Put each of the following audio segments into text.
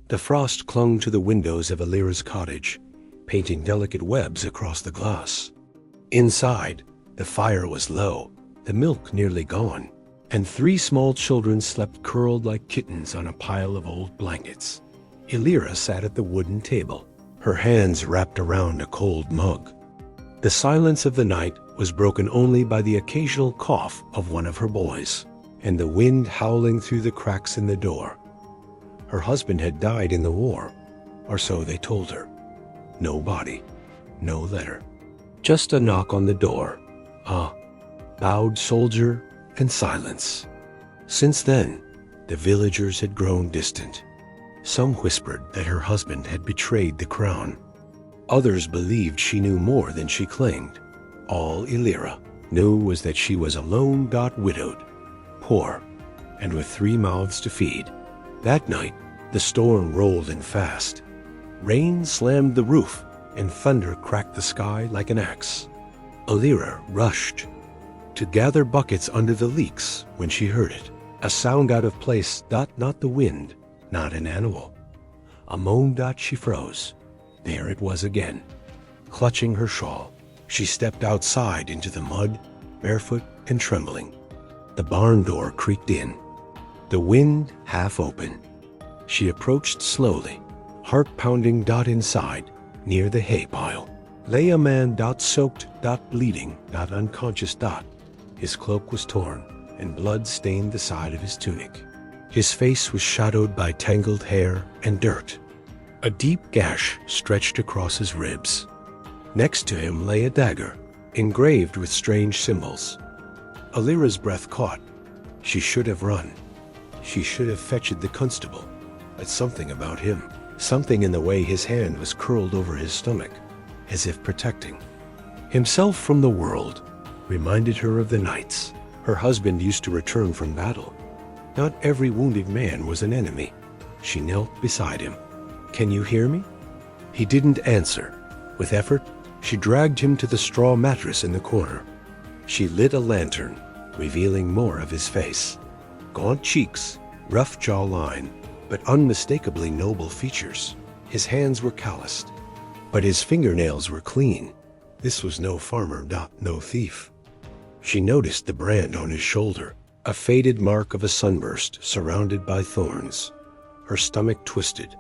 The frost clung to the windows of Alira's cottage, painting delicate webs across the glass. Inside, the fire was low, the milk nearly gone, and 3 small children slept curled like kittens on a pile of old blankets. Alira sat at the wooden table, her hands wrapped around a cold mug. The silence of the night was broken only by the occasional cough of one of her boys, and the wind howling through the cracks in the door. Her husband had died in the war, or so they told her. No body, no letter. Just a knock on the door, a bowed soldier, and silence. Since then, the villagers had grown distant. Some whispered that her husband had betrayed the crown. Others believed she knew more than she claimed. All Alira knew was that she was alone, widowed, poor, and with 3 mouths to feed. That night, the storm rolled in fast. Rain slammed the roof, and thunder cracked the sky like an axe. Alira rushed to gather buckets under the leaks when she heard it. A sound out of place, not the wind, not an animal. A moan. She froze. There it was again. Clutching her shawl, she stepped outside into the mud, barefoot and trembling. The barn door creaked in, the wind half open. She approached slowly, heart pounding. Inside, near the hay pile, lay a man. Soaked, bleeding, unconscious. His cloak was torn, and blood stained the side of his tunic. His face was shadowed by tangled hair and dirt. A deep gash stretched across his ribs. Next to him lay a dagger, engraved with strange symbols. Alira's breath caught. She should have run. She should have fetched the constable. But something about him, something in the way his hand was curled over his stomach, as if protecting himself from the world, reminded her of the nights her husband used to return from battle. Not every wounded man was an enemy. She knelt beside him. "Can you hear me?" He didn't answer. With effort, she dragged him to the straw mattress in the corner. She lit a lantern, revealing more of his face. Gaunt cheeks, rough jawline, but unmistakably noble features. His hands were calloused, but his fingernails were clean. This was no farmer, no thief. She noticed the brand on his shoulder, a faded mark of a sunburst surrounded by thorns. Her stomach twisted.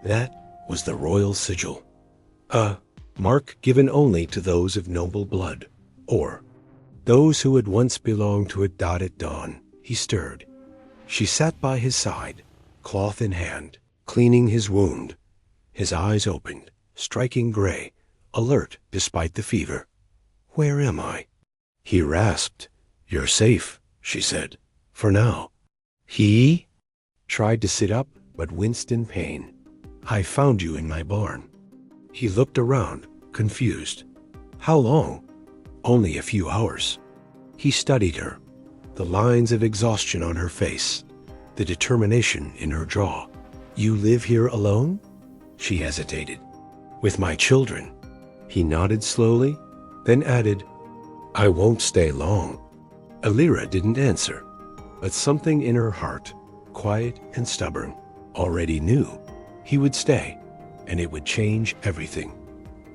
That was the royal sigil. A mark given only to those of noble blood, or those who had once belonged to it. At dawn, he stirred. She sat by his side, cloth in hand, cleaning his wound. His eyes opened, striking gray, alert despite the fever. "Where am I?" He rasped. "You're safe," she said, "for now." He tried to sit up, but winced in pain. "I found you in my barn." He looked around, confused. "How long?" "Only a few hours." He studied her, the lines of exhaustion on her face, the determination in her jaw. "You live here alone?" She hesitated. "With my children." He nodded slowly, then added, "I won't stay long." Alira didn't answer, but something in her heart, quiet and stubborn, already knew he would stay, and it would change everything.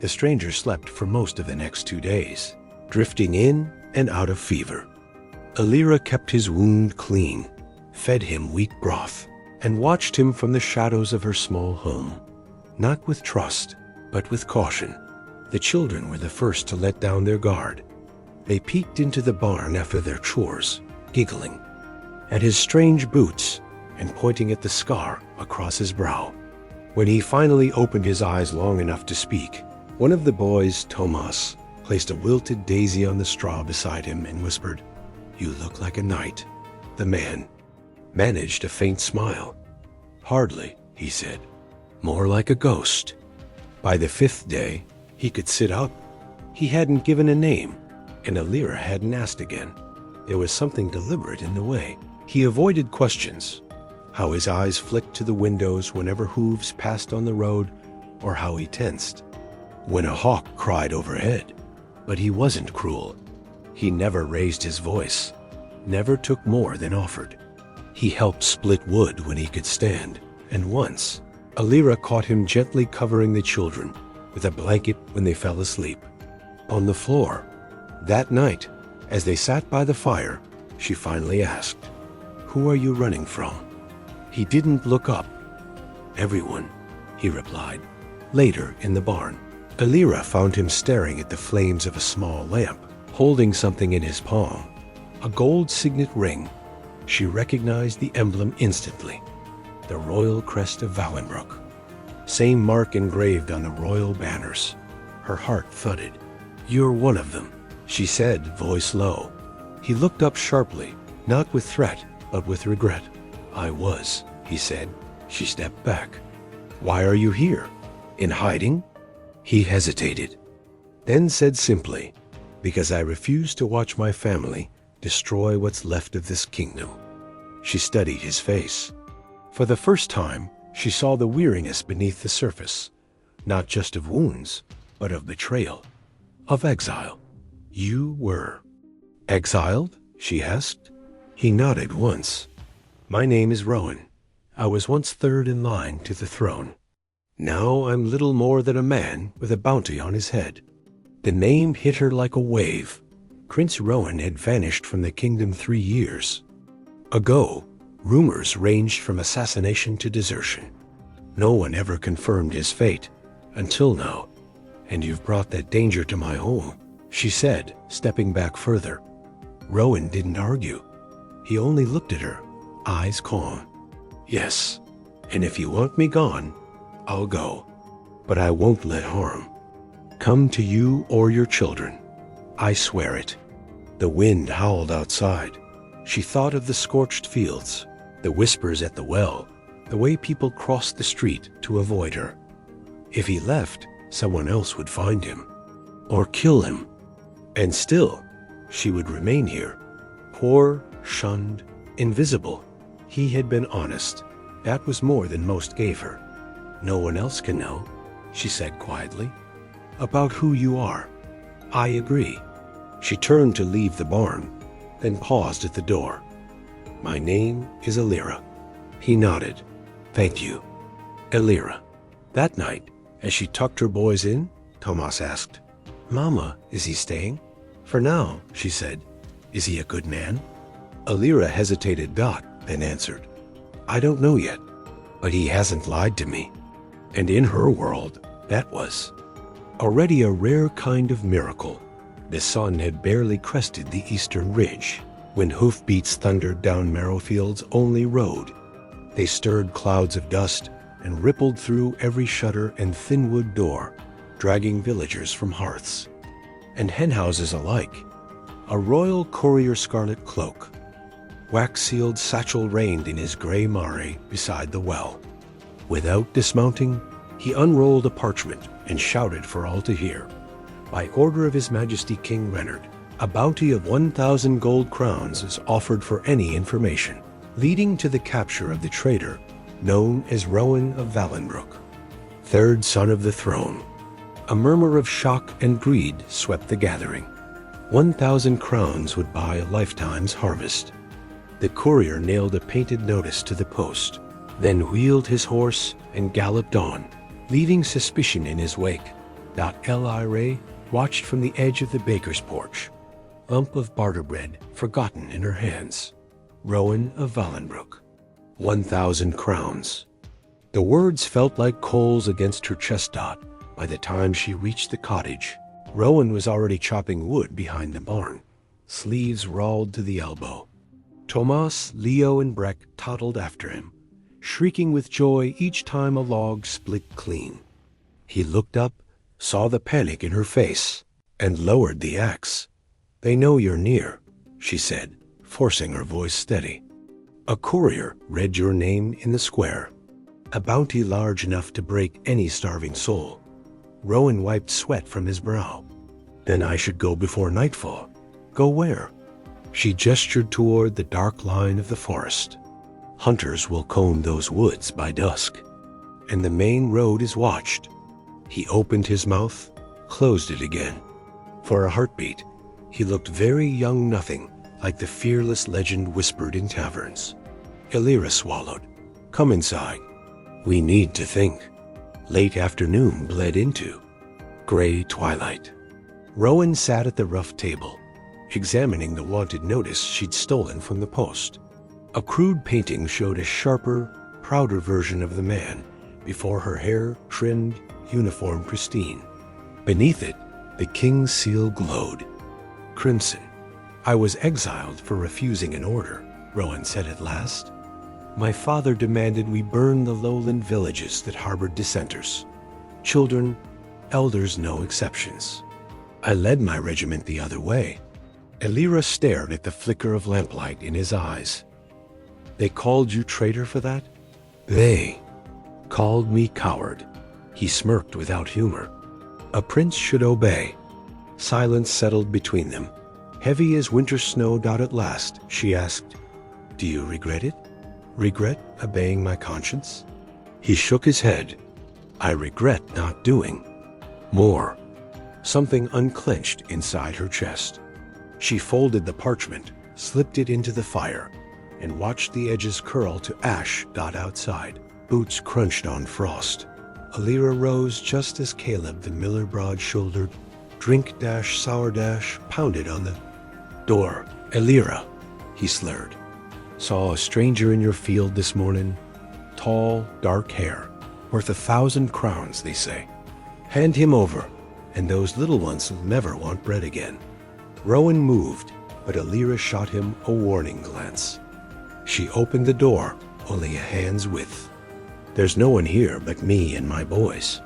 The stranger slept for most of the next 2 days, drifting in and out of fever. Alira kept his wound clean, fed him weak broth, and watched him from the shadows of her small home. Not with trust, but with caution. The children were the first to let down their guard. They peeked into the barn after their chores, giggling at his strange boots and pointing at the scar across his brow. When he finally opened his eyes long enough to speak, one of the boys, Tomas, placed a wilted daisy on the straw beside him and whispered, "You look like a knight." The man managed a faint smile. "Hardly," he said. "More like a ghost." By the 5th day, he could sit up. He hadn't given a name, and Alira hadn't asked again. There was something deliberate in the way. He avoided questions, how his eyes flicked to the windows whenever hooves passed on the road, or how he tensed when a hawk cried overhead. But he wasn't cruel. He never raised his voice, never took more than offered. He helped split wood when he could stand, and once, Alira caught him gently covering the children with a blanket when they fell asleep. On the floor, that night, as they sat by the fire, she finally asked, "Who are you running from?" He didn't look up. "Everyone," he replied. Later, in the barn, Alira found him staring at the flames of a small lamp, holding something in his palm, a gold signet ring. She recognized the emblem instantly, the royal crest of Valenbrook. Same mark engraved on the royal banners. Her heart thudded. "You're one of them," she said, voice low. He looked up sharply, not with threat, but with regret. "I was," he said. She stepped back. "Why are you here? In hiding?" He hesitated, then said simply, "Because I refuse to watch my family destroy what's left of this kingdom." She studied his face. For the first time, she saw the weariness beneath the surface, not just of wounds, but of betrayal, of exile. "You were exiled?" she asked. He nodded once. "My name is Rowan. I was once third in line to the throne. Now I'm little more than a man with a bounty on his head." The name hit her like a wave. Prince Rowan had vanished from the kingdom 3 years ago. Rumors ranged from assassination to desertion. No one ever confirmed his fate, until now. "And you've brought that danger to my home," she said, stepping back further. Rowan didn't argue. He only looked at her, eyes calm. "Yes, and if you want me gone, I'll go. But I won't let harm come to you or your children. I swear it." The wind howled outside. She thought of the scorched fields, the whispers at the well, the way people crossed the street to avoid her. If he left, someone else would find him, or kill him. And still, she would remain here, poor, shunned, invisible. He had been honest. That was more than most gave her. "No one else can know," she said quietly, "about who you are." "I agree." She turned to leave the barn, then paused at the door. "My name is Alira." He nodded. "Thank you, Alira." That night, as she tucked her boys in, Tomas asked, "Mama, is he staying?" "For now," she said. "Is he a good man?" Alira hesitated, then answered, "I don't know yet, but he hasn't lied to me." And in her world, that was already a rare kind of miracle. The sun had barely crested the eastern ridge when hoofbeats thundered down Marrowfield's only road. They stirred clouds of dust and rippled through every shutter and thin wood door, dragging villagers from hearths and henhouses alike. A royal courier scarlet cloak, wax-sealed satchel reigned in his grey mare beside the well. Without dismounting, he unrolled a parchment and shouted for all to hear. By order of His Majesty King Reynard, a bounty of 1,000 gold crowns is offered for any information leading to the capture of the traitor known as Rowan of Valenbrook, third son of the throne. A murmur of shock and greed swept the gathering. 1,000 crowns would buy a lifetime's harvest. The courier nailed a painted notice to the post, then wheeled his horse and galloped on, leaving suspicion in his wake. Ray watched from the edge of the baker's porch, lump of barter bread forgotten in her hands. Rowan of Valenbrook. 1,000 crowns. The words felt like coals against her chest. By the time she reached the cottage, Rowan was already chopping wood behind the barn, sleeves rawled to the elbow. Tomas, Leo, and Breck toddled after him, shrieking with joy each time a log split clean. He looked up, saw the panic in her face, and lowered the axe. "They know you're near," she said, forcing her voice steady. "A courier read your name in the square. A bounty large enough to break any starving soul." Rowan wiped sweat from his brow. "Then I should go before nightfall." "Go where?" She gestured toward the dark line of the forest. "Hunters will comb those woods by dusk, and the main road is watched." He opened his mouth, closed it again. For a heartbeat, he looked very young, nothing like the fearless legend whispered in taverns. Alira swallowed. "Come inside." We need to think. Late afternoon bled into gray twilight. Rowan sat at the rough table, examining the wanted notice she'd stolen from the post. A crude painting showed a sharper, prouder version of the man, before her hair trimmed, uniform pristine. Beneath it, the king's seal glowed. Crimson. I was exiled for refusing an order, Rowan said at last. My father demanded we burn the lowland villages that harbored dissenters. Children, elders, no exceptions. I led my regiment the other way. Elira stared at the flicker of lamplight in his eyes. They called you traitor for that? They called me coward. He smirked without humor. A prince should obey. Silence settled between them. Heavy as winter snow at last, she asked, Do you regret it? Regret obeying my conscience? He shook his head. I regret not doing more. Something unclenched inside her chest. She folded the parchment, slipped it into the fire, and watched the edges curl to ash outside. Boots crunched on frost. Elira rose just as Caleb, the miller broad-shouldered, drink-sour pounded on the door. Elira, he slurred. Saw a stranger in your field this morning. Tall, dark hair. Worth 1,000 crowns, they say. Hand him over, and those little ones will never want bread again. Rowan moved, but Elira shot him a warning glance. She opened the door, only a hand's width. There's no one here but me and my boys.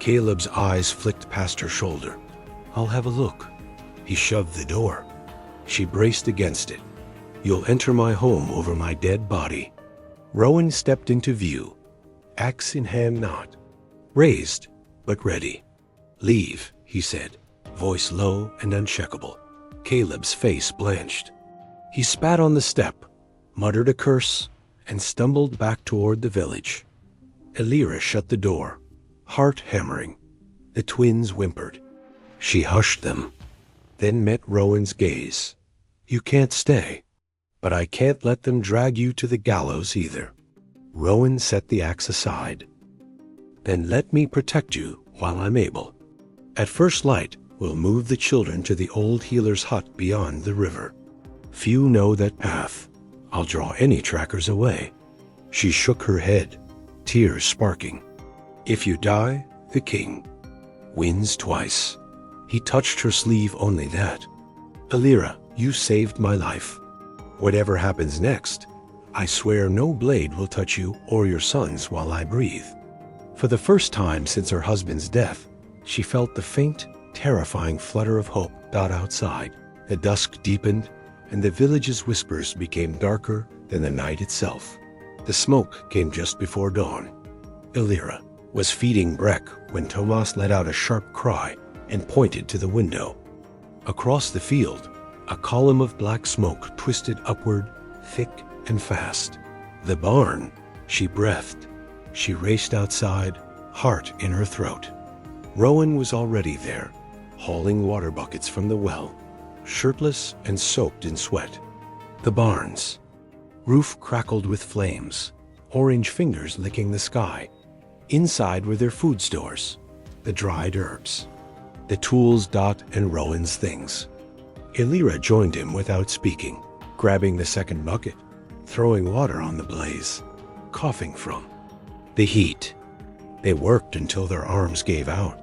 Caleb's eyes flicked past her shoulder. I'll have a look. He shoved the door. She braced against it. You'll enter my home over my dead body. Rowan stepped into view, axe in hand not, raised but ready. Leave, he said, voice low and uncheckable. Caleb's face blanched. He spat on the step, muttered a curse, and stumbled back toward the village. Elira shut the door, heart hammering. The twins whimpered. She hushed them, then met Rowan's gaze. You can't stay, but I can't let them drag you to the gallows either. Rowan set the axe aside. Then let me protect you while I'm able. At first light, we'll move the children to the old healer's hut beyond the river. Few know that path. I'll draw any trackers away. She shook her head, tears sparking. If you die, the king wins twice. He touched her sleeve, only that. Elira, you saved my life. Whatever happens next, I swear no blade will touch you or your sons while I breathe. For the first time since her husband's death, she felt the faint, terrifying flutter of hope outside. The dusk deepened, and the village's whispers became darker than the night itself. The smoke came just before dawn. Elira was feeding Breck when Tomas let out a sharp cry and pointed to the window. Across the field, a column of black smoke twisted upward, thick and fast. The barn, she breathed. She raced outside, heart in her throat. Rowan was already there, hauling water buckets from the well, shirtless and soaked in sweat. The barns. Roof crackled with flames, orange fingers licking the sky. Inside were their food stores, the dried herbs, the tools and Rowan's things. Elira joined him without speaking, grabbing the second bucket, throwing water on the blaze, coughing from the heat. They worked until their arms gave out,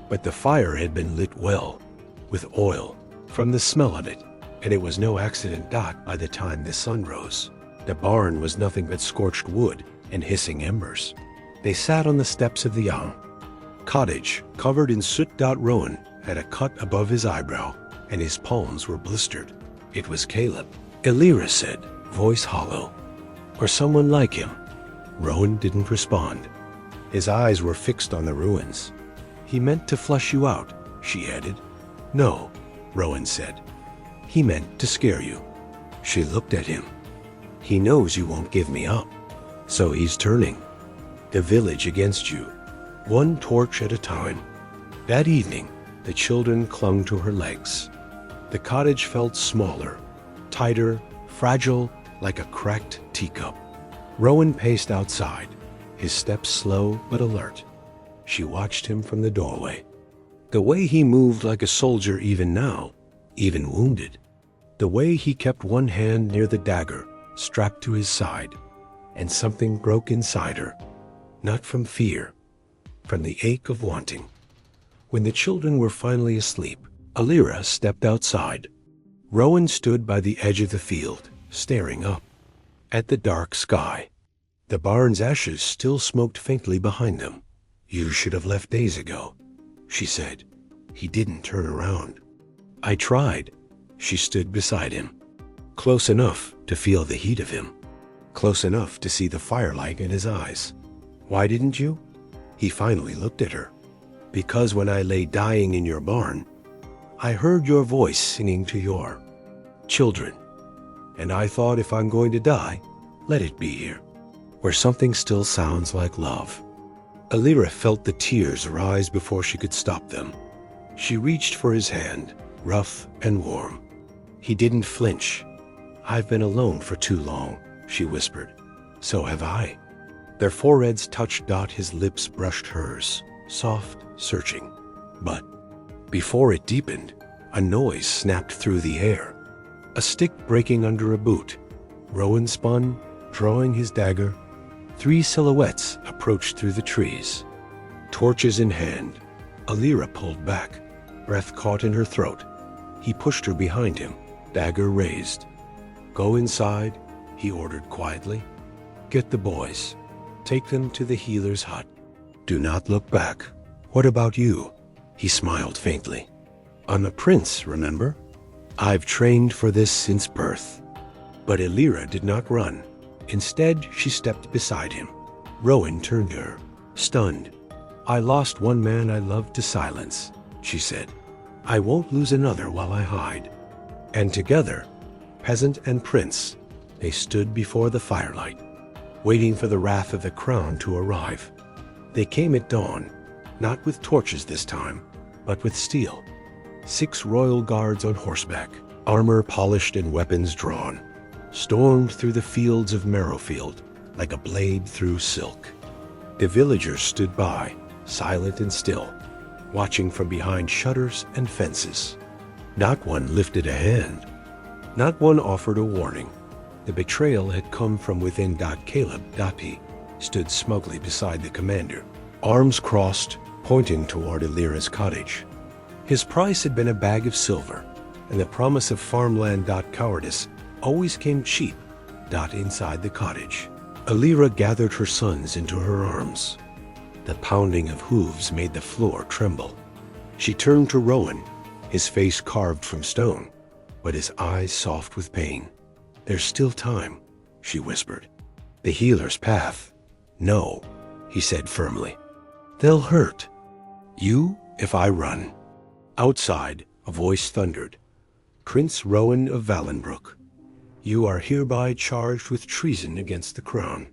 but the fire had been lit well, with oil, from the smell of it, and it was no accident by the time the sun rose. The barn was nothing but scorched wood and hissing embers. They sat on the steps of the cottage, covered in soot. Rowan had a cut above his eyebrow, and his palms were blistered. It was Caleb. Elira said, voice hollow. Or someone like him. Rowan didn't respond. His eyes were fixed on the ruins. He meant to flush you out, she added. No, Rowan said. He meant to scare you. She looked at him. He knows you won't give me up, so he's turning the village against you, one torch at a time. That evening, the children clung to her legs. The cottage felt smaller, tighter, fragile, like a cracked teacup. Rowan paced outside, his steps slow but alert. She watched him from the doorway. The way he moved like a soldier even now, even wounded. The way he kept one hand near the dagger, strapped to his side. And something broke inside her, not from fear, from the ache of wanting. When the children were finally asleep, Alira stepped outside. Rowan stood by the edge of the field, staring up at the dark sky. The barn's ashes still smoked faintly behind them. "You should have left days ago," she said. He didn't turn around. "I tried." She stood beside him, close enough to feel the heat of him, close enough to see the firelight in his eyes. "Why didn't you?" He finally looked at her. "Because when I lay dying in your barn, I heard your voice singing to your children. And I thought, if I'm going to die, let it be here, where something still sounds like love." Alira felt the tears rise before she could stop them. She reached for his hand, rough and warm. He didn't flinch. "I've been alone for too long," she whispered. "So have I." Their foreheads touched. His lips brushed hers, soft, searching. But before it deepened, a noise snapped through the air. A stick breaking under a boot. Rowan spun, drawing his dagger. 3 silhouettes approached through the trees, torches in hand. Alira pulled back, breath caught in her throat. He pushed her behind him, dagger raised. "Go inside," he ordered quietly. "Get the boys. Take them to the healer's hut. Do not look back. What about you?" He smiled faintly. "I'm a prince, remember? I've trained for this since birth." But Alira did not run. Instead, she stepped beside him. Rowan turned to her, stunned. "I lost one man I loved to silence," she said. "I won't lose another while I hide." And together, peasant and prince, they stood before the firelight, waiting for the wrath of the crown to arrive. They came at dawn, not with torches this time, but with steel. 6 royal guards on horseback, armor polished and weapons drawn, stormed through the fields of Marrowfield like a blade through silk. The villagers stood by, silent and still, watching from behind shutters and fences. Not one lifted a hand. Not one offered a warning. The betrayal had come from within. Caleb Dapi stood smugly beside the commander, arms crossed, pointing toward Alira's cottage. His price had been a bag of silver, and the promise of farmland. Cowardice always came cheap. Inside the cottage, Alira gathered her sons into her arms. The pounding of hooves made the floor tremble. She turned to Rowan, his face carved from stone, but his eyes soft with pain. "There's still time," she whispered. "The healer's path." "No," he said firmly. "They'll hurt you if I run." Outside, a voice thundered. "Prince Rowan of Valenbrook, you are hereby charged with treason against the crown.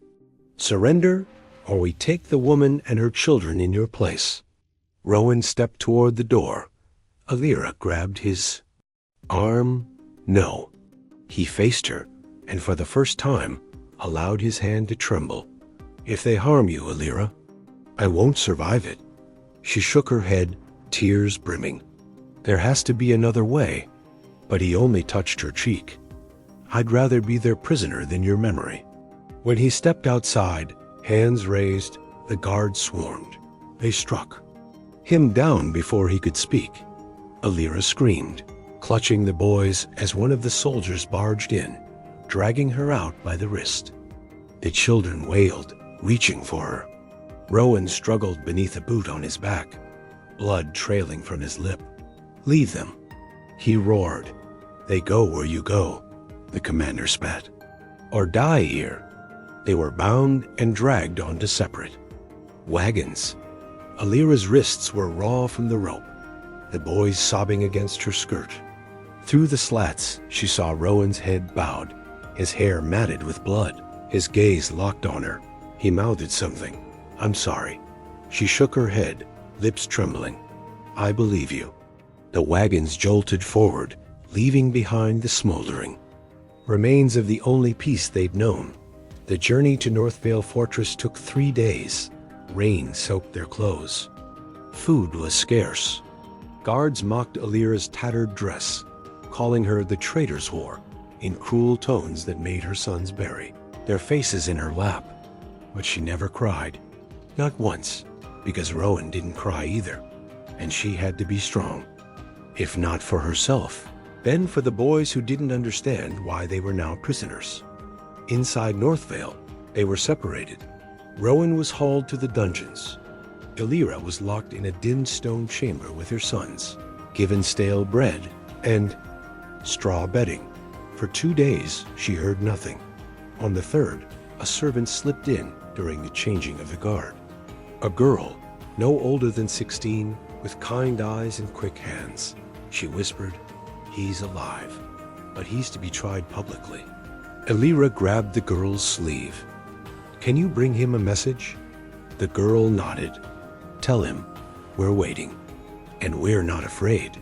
Surrender, or we take the woman and her children in your place." Rowan stepped toward the door. Alira grabbed his arm. "No." He faced her, and for the first time, allowed his hand to tremble. "If they harm you, Alira, I won't survive it." She shook her head, tears brimming. "There has to be another way." But he only touched her cheek. "I'd rather be their prisoner than your memory." When he stepped outside, hands raised, the guards swarmed. They struck him down before he could speak. Alira screamed, clutching the boys as one of the soldiers barged in, dragging her out by the wrist. The children wailed, reaching for her. Rowan struggled beneath a boot on his back, blood trailing from his lip. "Leave them," he roared. "They go where you go," the commander spat. "Or die here." They were bound and dragged onto separate wagons. Alira's wrists were raw from the rope, the boys sobbing against her skirt. Through the slats, she saw Rowan's head bowed, his hair matted with blood, his gaze locked on her. He mouthed something. "I'm sorry." She shook her head, lips trembling. "I believe you." The wagons jolted forward, leaving behind the smoldering remains of the only peace they'd known. The journey to Northvale Fortress took 3 days. Rain soaked their clothes. Food was scarce. Guards mocked Alira's tattered dress, calling her the traitor's whore, in cruel tones that made her sons bury their faces in her lap. But she never cried. Not once, because Rowan didn't cry either, and she had to be strong. If not for herself, then for the boys who didn't understand why they were now prisoners. Inside Northvale, they were separated. Rowan was hauled to the dungeons. Alira was locked in a dim stone chamber with her sons, given stale bread and straw bedding. For 2 days, she heard nothing. On the third, a servant slipped in during the changing of the guard. A girl, no older than 16, with kind eyes and quick hands. She whispered, "He's alive, but he's to be tried publicly." Alira grabbed the girl's sleeve. "Can you bring him a message?" The girl nodded. "Tell him we're waiting, and we're not afraid."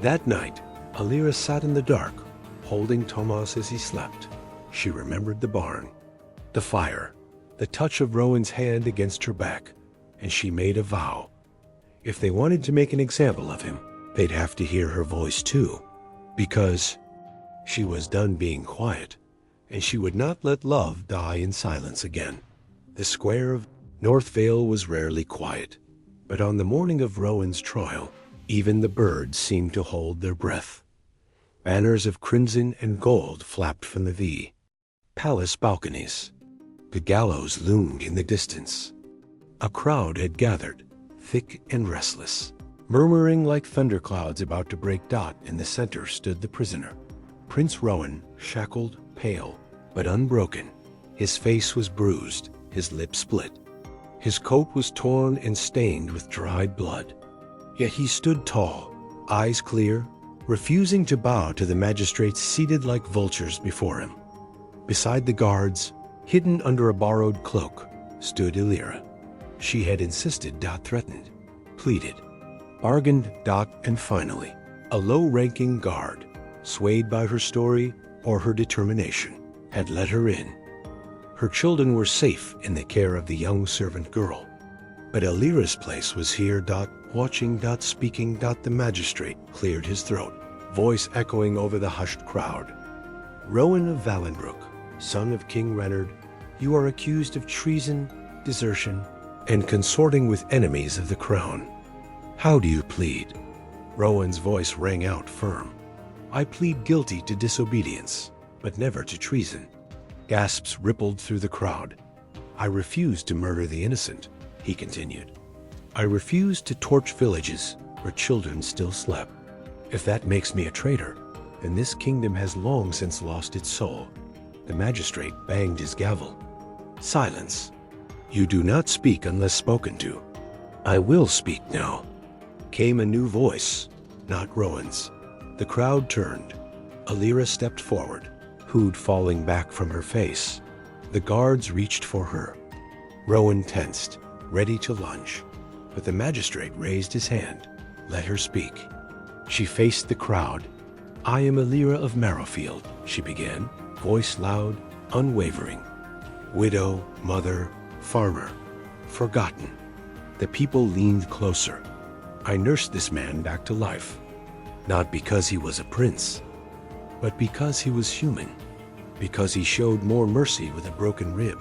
That night, Alira sat in the dark, holding Tomas as he slept. She remembered the barn, the fire, the touch of Rowan's hand against her back, and she made a vow. If they wanted to make an example of him, they'd have to hear her voice too, because she was done being quiet, and she would not let love die in silence again. The square of Northvale was rarely quiet, but on the morning of Rowan's trial, even the birds seemed to hold their breath. Banners of crimson and gold flapped from the palace balconies. The gallows loomed in the distance. A crowd had gathered, thick and restless. Murmuring like thunderclouds about to break. In the center stood the prisoner, Prince Rowan, shackled, pale, but unbroken. His face was bruised, his lips split. His coat was torn and stained with dried blood. Yet he stood tall, eyes clear, refusing to bow to the magistrates seated like vultures before him. Beside the guards, hidden under a borrowed cloak, stood Alira. She had insisted. Threatened, pleaded, bargained. And finally, a low-ranking guard, swayed by her story or her determination, had let her in. Her children were safe in the care of the young servant girl. But Alira's place was here. Watching. Speaking. The magistrate cleared his throat, voice echoing over the hushed crowd. "Rowan of Valenbrook, son of King Reynard, you are accused of treason, desertion, and consorting with enemies of the crown. How do you plead?" Rowan's voice rang out firm. "I plead guilty to disobedience, but never to treason." Gasps rippled through the crowd. "I refuse to murder the innocent," he continued. "I refuse to torch villages where children still slept. If that makes me a traitor, then this kingdom has long since lost its soul." The magistrate banged his gavel. "Silence. You do not speak unless spoken to." "I will speak now," came a new voice, not Rowan's. The crowd turned. Alira stepped forward, hood falling back from her face. The guards reached for her. Rowan tensed, ready to lunge, but the magistrate raised his hand. Let her speak. She faced the crowd. "I am Alira of Marrowfield," she began, voice loud, unwavering. "Widow, mother, farmer, forgotten." The people leaned closer. "I nursed this man back to life, not because he was a prince, but because he was human, because he showed more mercy with a broken rib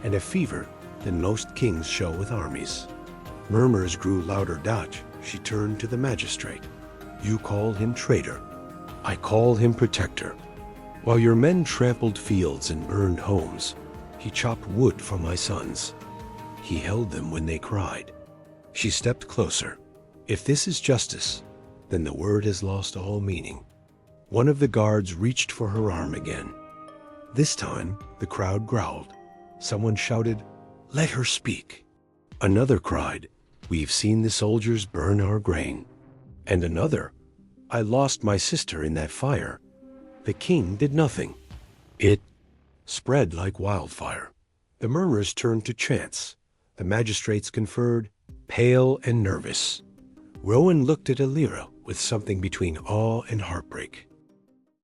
and a fever than most kings show with armies." Murmurs grew louder. She turned to the magistrate. "You call him traitor. I call him protector. While your men trampled fields and burned homes, he chopped wood for my sons. He held them when they cried." She stepped closer. "If this is justice, then the word has lost all meaning." One of the guards reached for her arm again. This time, the crowd growled. Someone shouted, "Let her speak." Another cried, "We've seen the soldiers burn our grain." And another, "I lost my sister in that fire. The king did nothing." It spread like wildfire. The murmurs turned to chants. The magistrates conferred, pale and nervous. Rowan looked at Alira with something between awe and heartbreak.